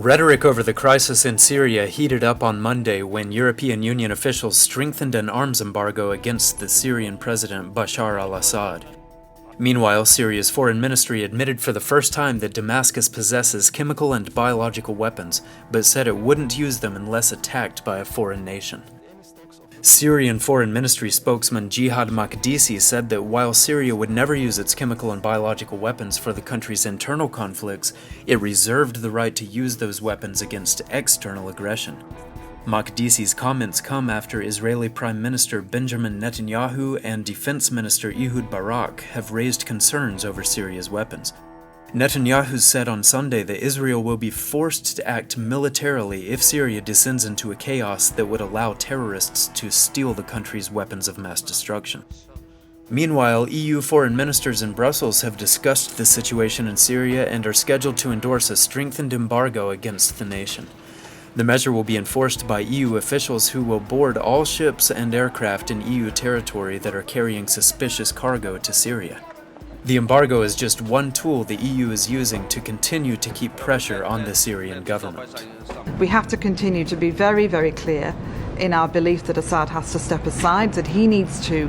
Rhetoric over the crisis in Syria heated up on Monday when European Union officials strengthened an arms embargo against the Syrian President Bashar al-Assad. Meanwhile, Syria's foreign ministry admitted for the first time that Damascus possesses chemical and biological weapons, but said it wouldn't use them unless attacked by a foreign nation. Syrian Foreign Ministry spokesman Jihad Makdisi said that while Syria would never use its chemical and biological weapons for the country's internal conflicts, it reserved the right to use those weapons against external aggression. Makdisi's comments come after Israeli Prime Minister Benjamin Netanyahu and Defense Minister Ehud Barak have raised concerns over Syria's weapons. Netanyahu said on Sunday that Israel will be forced to act militarily if Syria descends into a chaos that would allow terrorists to steal the country's weapons of mass destruction. Meanwhile, EU foreign ministers in Brussels have discussed the situation in Syria and are scheduled to endorse a strengthened embargo against the nation. The measure will be enforced by EU officials who will board all ships and aircraft in EU territory that are carrying suspicious cargo to Syria. The embargo is just one tool the EU is using to continue to keep pressure on the Syrian government. We have to continue to be very, very clear in our belief that Assad has to step aside, that he needs to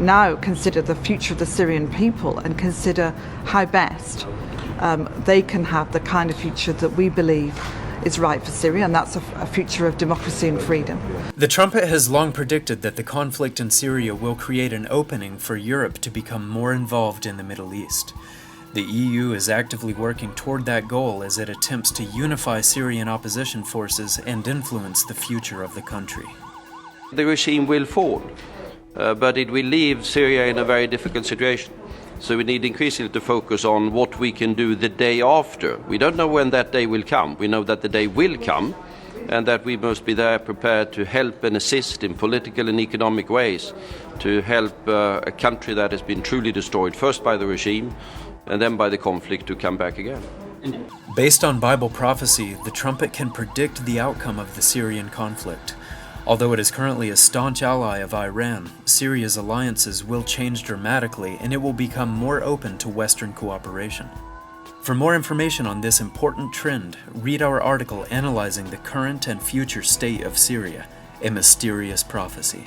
now consider the future of the Syrian people and consider how best they can have the kind of future that we believe is right for Syria, and that's a future of democracy and freedom. The trumpet has long predicted that the conflict in Syria will create an opening for Europe to become more involved in the Middle East. The EU is actively working toward that goal as it attempts to unify Syrian opposition forces and influence the future of the country. The regime will fall, but it will leave Syria in a very difficult situation. So we need increasingly to focus on what we can do the day after. We don't know when that day will come. We know that the day will come and that we must be there prepared to help and assist in political and economic ways to help a country that has been truly destroyed, first by the regime and then by the conflict, to come back again. Based on Bible prophecy, the trumpet can predict the outcome of the Syrian conflict. Although it is currently a staunch ally of Iran, Syria's alliances will change dramatically and it will become more open to Western cooperation. For more information on this important trend, read our article analyzing the current and future state of Syria, a mysterious prophecy.